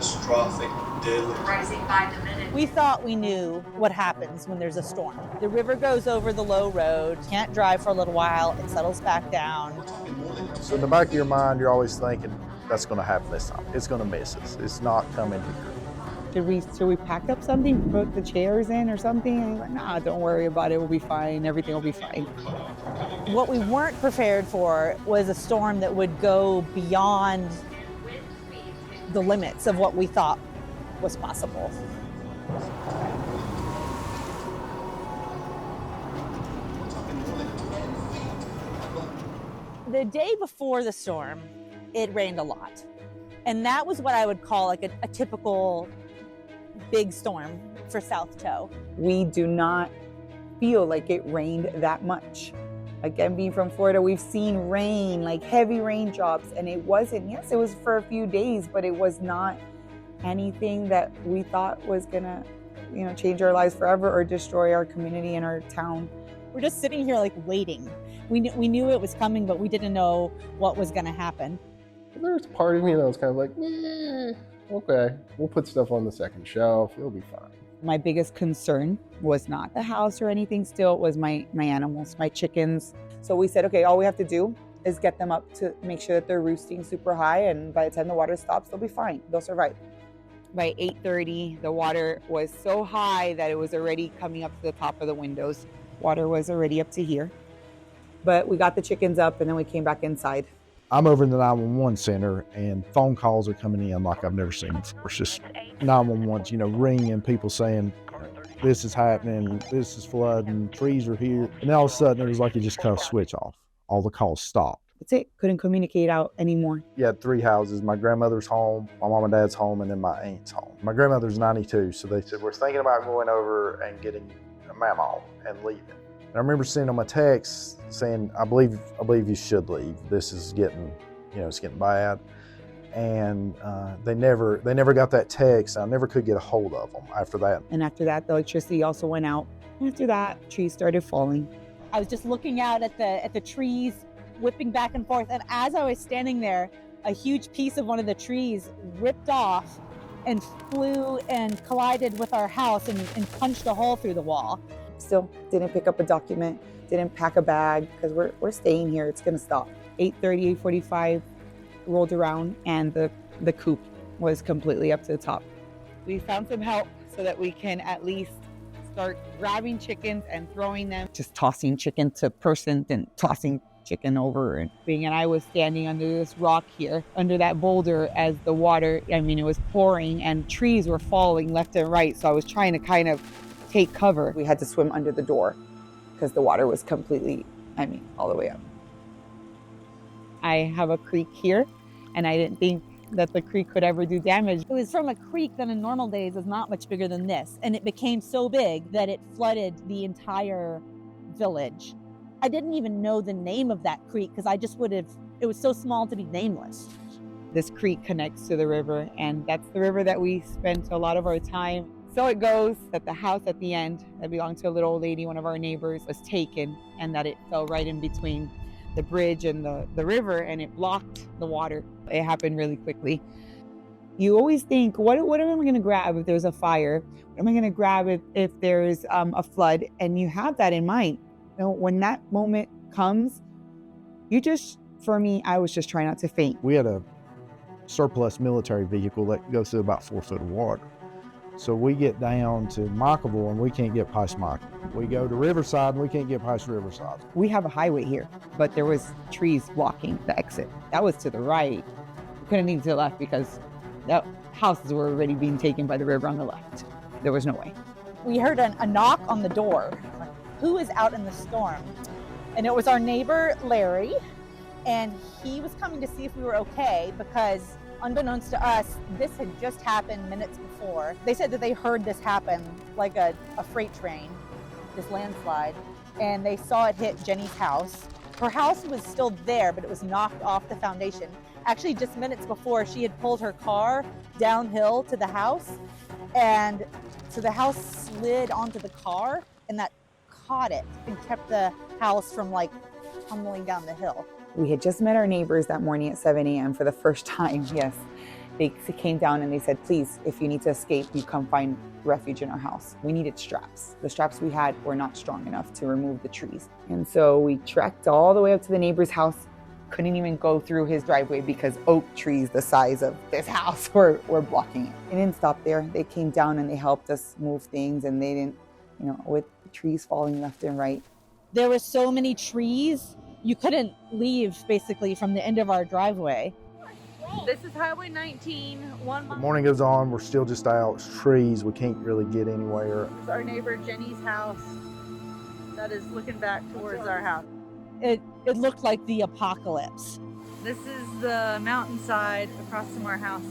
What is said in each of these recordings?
catastrophic deluge. Rising by the minute. We thought we knew what happens when there's a storm. The river goes over the low road, can't drive for a little while, it settles back down. So in the back of your mind, you're always thinking, that's going to happen this time. It's going to miss us. It's not coming here. Should we pack up something, put the chairs in or something? And he's like, nah, don't worry about it. We'll be fine. Everything will be fine. What we weren't prepared for was a storm that would go beyond the limits of what we thought was possible. The day before the storm, it rained a lot. And that was what I would call like a typical big storm for South Toe. We do not feel like it rained that much. Again, being from Florida, we've seen rain, like heavy raindrops, and it wasn't, yes, it was for a few days, but it was not anything that we thought was gonna, change our lives forever or destroy our community and our town. We're just sitting here like waiting. We knew it was coming, but we didn't know what was gonna happen. There's part of me that was kind of like, okay, we'll put stuff on the second shelf, it'll be fine. My biggest concern was not the house or anything still, it was my animals, my chickens. So we said, okay, all we have to do is get them up to make sure that they're roosting super high, and by the time the water stops, they'll be fine, they'll survive. By 8:30, the water was so high that it was already coming up to the top of the windows. Water was already up to here. But we got the chickens up and then we came back inside. I'm over in the 911 center and phone calls are coming in like I've never seen before. It's just 911's, ringing, people saying, this is happening, this is flooding, trees are here. And then all of a sudden it was like you just cut a switch off. All the calls stopped. That's it, couldn't communicate out anymore. You had 3 houses. My grandmother's home, my mom and dad's home, and then my aunt's home. My grandmother's 92, so they said, we're thinking about going over and getting a mamaw and leaving. And I remember sending them a text saying, I believe you should leave. This is getting, it's getting bad. And they never got that text. I never could get a hold of them after that. And after that, the electricity also went out. After that, trees started falling. I was just looking out at the trees, whipping back and forth. And as I was standing there, a huge piece of one of the trees ripped off and flew and collided with our house and punched a hole through the wall. Still didn't pick up a document, didn't pack a bag, because we're staying here, it's gonna stop. 8:30, 8:45 rolled around and the coop was completely up to the top. We found some help so that we can at least start grabbing chickens and throwing them. Just tossing chicken to person, then tossing chicken over. And I was standing under this rock here, under that boulder as the water, it was pouring and trees were falling left and right. So I was trying to kind of take cover. We had to swim under the door because the water was completely, all the way up. I have a creek here and I didn't think that the creek could ever do damage. It was from a creek that in normal days is not much bigger than this. And it became so big that it flooded the entire village. I didn't even know the name of that creek because it was so small to be nameless. This creek connects to the river, and that's the river that we spent a lot of our time. So it goes that the house at the end that belonged to a little old lady, one of our neighbors, was taken, and that it fell right in between the bridge and the river, and it blocked the water. It happened really quickly. You always think, what am I going to grab if there's a fire? What am I going to grab if there's a flood? And you have that in mind. When that moment comes, for me, I was just trying not to faint. We had a surplus military vehicle that goes through about 4 foot of water. So we get down to Michaelville and we can't get past Michael. We go to Riverside and we can't get past Riverside. We have a highway here, but there was trees blocking the exit. That was to the right. We couldn't leave to the left because the houses were already being taken by the river on the left. There was no way. We heard a knock on the door. Who is out in the storm? And it was our neighbor, Larry, and he was coming to see if we were okay because unbeknownst to us, this had just happened minutes before. They said that they heard this happen like a freight train, this landslide, and they saw it hit Jenny's house. Her house was still there, but it was knocked off the foundation. Actually, just minutes before, she had pulled her car downhill to the house, and so the house slid onto the car, and that caught it and kept the house from tumbling down the hill. We had just met our neighbors that morning at 7 a.m. for the first time, yes. They came down and they said, please, if you need to escape, you come find refuge in our house. We needed straps. The straps we had were not strong enough to remove the trees. And so we trekked all the way up to the neighbor's house, couldn't even go through his driveway because oak trees the size of this house were blocking it. They didn't stop there. They came down and they helped us move things, and they didn't, with the trees falling left and right. There were so many trees, you couldn't leave basically from the end of our driveway. This is Highway 19, 1 mile. The morning goes on, we're still just out. It's trees, we can't really get anywhere. It's our neighbor Jenny's house that is looking back towards our house. It looked like the apocalypse. This is the mountainside across from our house.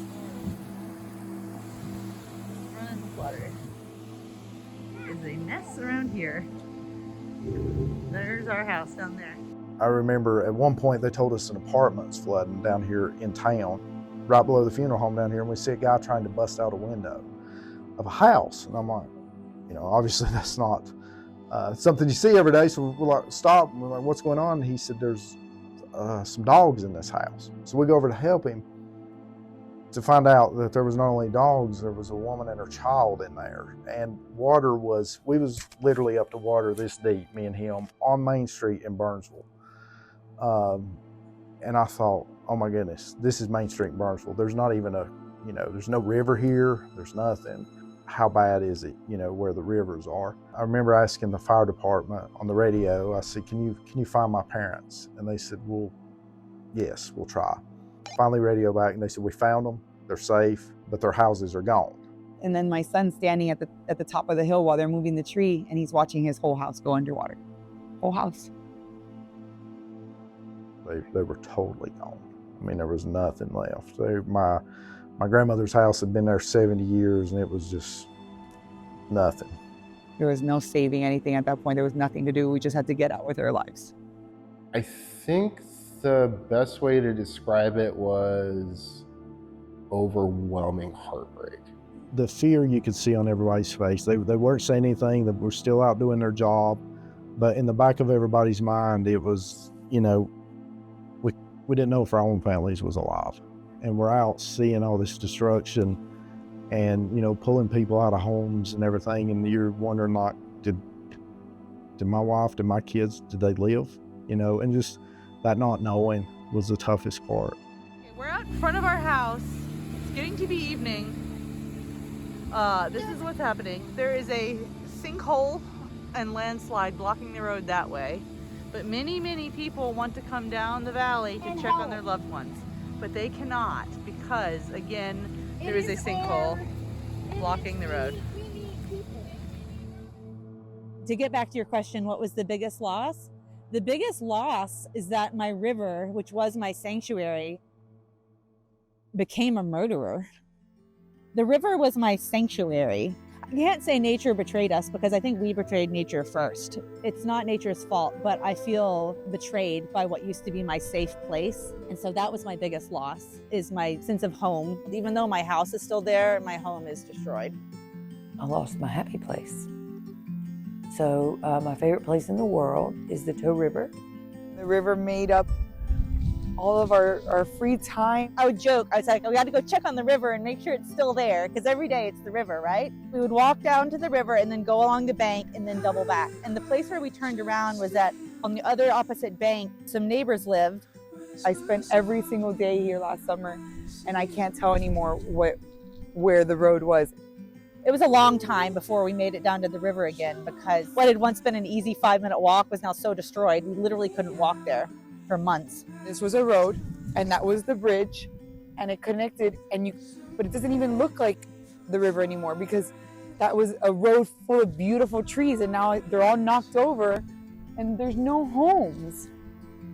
Running the water. There's a mess around here. There's our house down there. I remember at one point they told us an apartment's flooding down here in town, right below the funeral home down here, and we see a guy trying to bust out a window of a house. And I'm like, obviously that's not something you see every day. So we're like, stop. And we're like, what's going on? And he said, there's some dogs in this house. So we go over to help him to find out that there was not only dogs, there was a woman and her child in there. And we was literally up to water this deep, me and him, on Main Street in Burnsville. And I thought, oh my goodness, this is Main Street in Burnsville. There's not even there's no river here. There's nothing. How bad is it, where the rivers are? I remember asking the fire department on the radio, I said, can you find my parents? And they said, well, yes, we'll try. Finally radio back and they said, we found them, they're safe, but their houses are gone. And then my son's standing at the top of the hill while they're moving the tree, and he's watching his whole house go underwater. Whole house. They were totally gone. I mean, there was nothing left. My grandmother's house had been there 70 years, and it was just nothing. There was no saving anything at that point. There was nothing to do. We just had to get out with our lives. I think the best way to describe it was overwhelming heartbreak. The fear you could see on everybody's face. They weren't saying anything. They were still out doing their job. But in the back of everybody's mind, it was, we didn't know if our own families was alive. And we're out seeing all this destruction and, pulling people out of homes and everything. And you're wondering, like, did my wife, did my kids, did they live? And just that not knowing was the toughest part. Okay, we're out in front of our house. It's getting to be evening. This is what's happening. There is a sinkhole and landslide blocking the road that way. But many, many people want to come down the valley to check on their loved ones. But they cannot because, again, there is a sinkhole blocking the road. To get back to your question, what was the biggest loss? The biggest loss is that my river, which was my sanctuary, became a murderer. The river was my sanctuary. I can't say nature betrayed us because I think we betrayed nature first. It's not nature's fault, but I feel betrayed by what used to be my safe place. And so that was my biggest loss, is my sense of home. Even though my house is still there, my home is destroyed. I lost my happy place. So my favorite place in the world is the Tow River. The river made up all of our free time. I would joke, I was like, we got to go check on the river and make sure it's still there, because every day it's the river, right? We would walk down to the river and then go along the bank and then double back. And the place where we turned around was that on the other opposite bank, some neighbors lived. I spent every single day here last summer, and I can't tell anymore where the road was. It was a long time before we made it down to the river again, because what had once been an easy 5-minute walk was now so destroyed. We literally couldn't walk there for months. This was a road, and that was the bridge, and it connected, but it doesn't even look like the river anymore because that was a road full of beautiful trees, and now they're all knocked over, and there's no homes.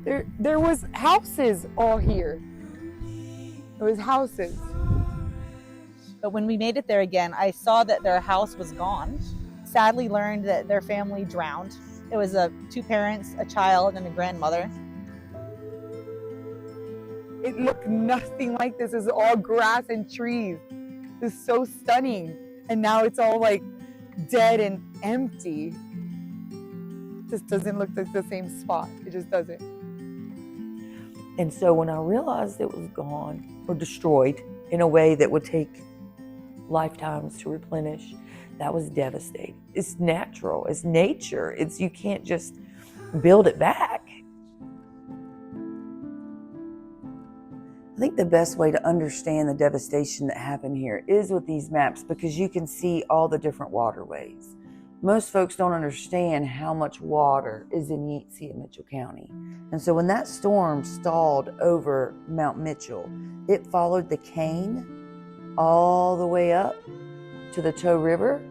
There was houses all here. There was houses. But when we made it there again, I saw that their house was gone. Sadly learned that their family drowned. It was 2 parents, a child, and a grandmother. It looked nothing like this. It was all grass and trees. It was so stunning. And now it's all like dead and empty. It just doesn't look like the same spot. It just doesn't. And so when I realized it was gone or destroyed, in a way that would take lifetimes to replenish. That was devastating. It's natural, it's nature. You can't just build it back. I think the best way to understand the devastation that happened here is with these maps, because you can see all the different waterways. Most folks don't understand how much water is in Yeatsy and Mitchell County. And so when that storm stalled over Mount Mitchell, it followed the Cane all the way up to the Tow River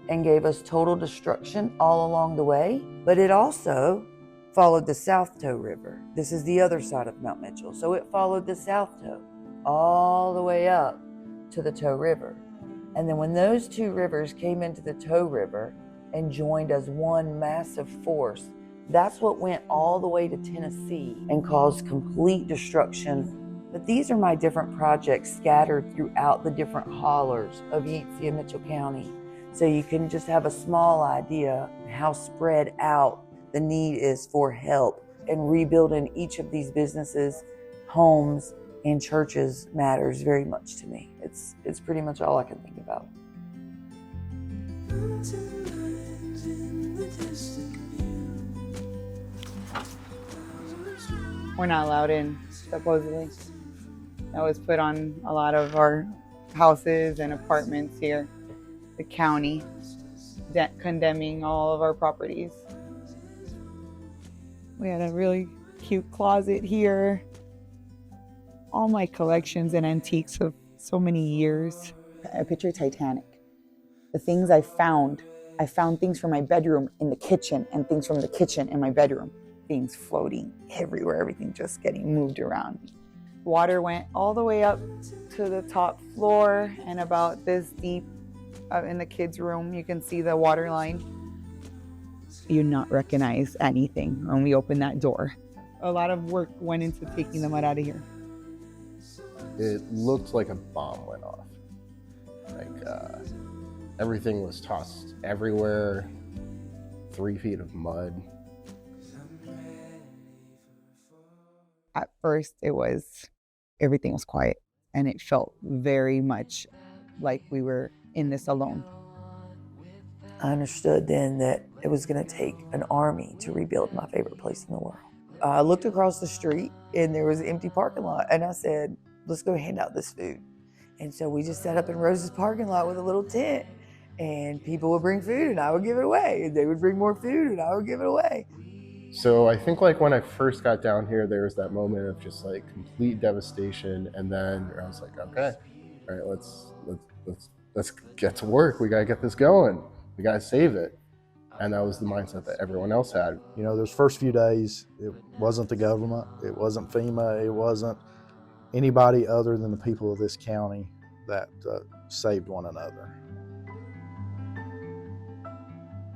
and gave us total destruction all along the way. But it also followed the South Tow River. This is the other side of Mount Mitchell. So it followed the South Tow all the way up to the Tow River. And then when those two rivers came into the Tow River and joined as one massive force, that's what went all the way to Tennessee and caused complete destruction. But these are my different projects scattered throughout the different hollers of Yeatsy and Mitchell County. So you can just have a small idea how spread out the need is for help, and rebuilding each of these businesses, homes, and churches matters very much to me. It's pretty much all I can think about. We're not allowed in, supposedly. That was put on a lot of our houses and apartments here. The county condemning all of our properties. We had a really cute closet here. All my collections and antiques of so many years. I picture Titanic. The things I found things from my bedroom in the kitchen and things from the kitchen in my bedroom. Things floating everywhere, everything just getting moved around. Water went all the way up to the top floor and about this deep in the kids' room. You can see the water line. You not recognize anything when we open that door. A lot of work went into taking the mud out of here. It looked like a bomb went off. Everything was tossed everywhere. 3 feet of mud. At first, everything was quiet, and it felt very much like we were in this alone. I understood then that it was going to take an army to rebuild my favorite place in the world. I looked across the street and there was an empty parking lot, and I said, let's go hand out this food. And so we just set up in Rose's parking lot with a little tent, and people would bring food and I would give it away. And they would bring more food and I would give it away. So I think like when I first got down here, there was that moment of just like complete devastation. And then I was like, okay, all right, let's get to work. We got to get this going. We got to save it. And that was the mindset that everyone else had. You know, those first few days, it wasn't the government, it wasn't FEMA, it wasn't anybody other than the people of this county that saved one another.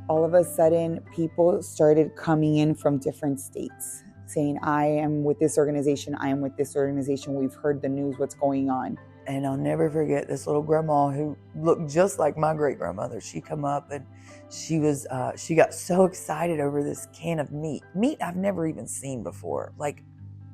All of a sudden, people started coming in from different states saying, I am with this organization, I am with this organization, we've heard the news, what's going on. And I'll never forget this little grandma who looked just like my great-grandmother. She come up and she got so excited over this can of meat. Meat I've never even seen before. Like,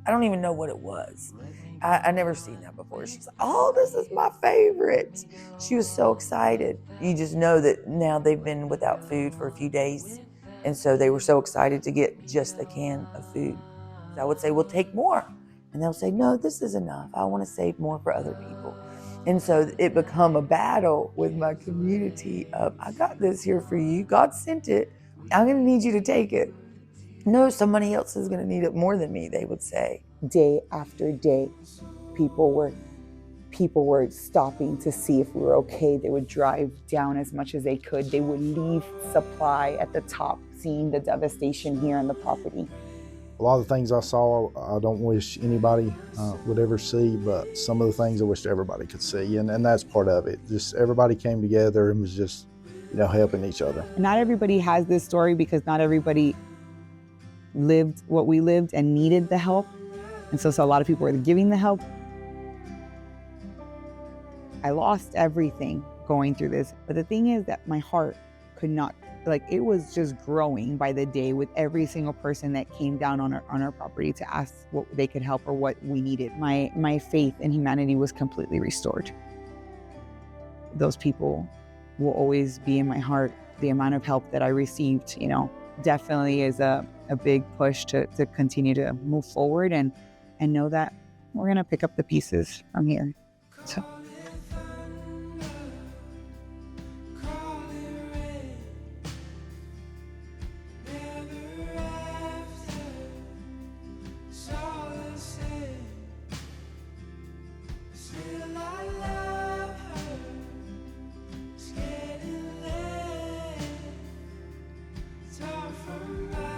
I don't even know what it was. I never seen that before. She's like, oh, this is my favorite. She was so excited. You just know that now they've been without food for a few days. And so they were so excited to get just a can of food. So I would say, well, take more. And they'll say, no, this is enough. I want to save more for other people. And so it become a battle with my community of, I got this here for you. God sent it. I'm going to need you to take it. No, somebody else is going to need it more than me, they would say. Day after day, people were stopping to see if we were okay. They would drive down as much as they could. They would leave supply at the top, seeing the devastation here on the property. A lot of the things I saw, I don't wish anybody would ever see, but some of the things I wish everybody could see, and that's part of it. Just everybody came together and was just, helping each other. Not everybody has this story because not everybody lived what we lived and needed the help. And so a lot of people were giving the help. I lost everything going through this, but the thing is that my heart could not, like it was just growing by the day with every single person that came down on our property to ask what they could help or what we needed. My faith in humanity was completely restored. Those people will always be in my heart. The amount of help that I received, you know, definitely is a big push to continue to move forward and know that we're going to pick up the pieces from here. So. From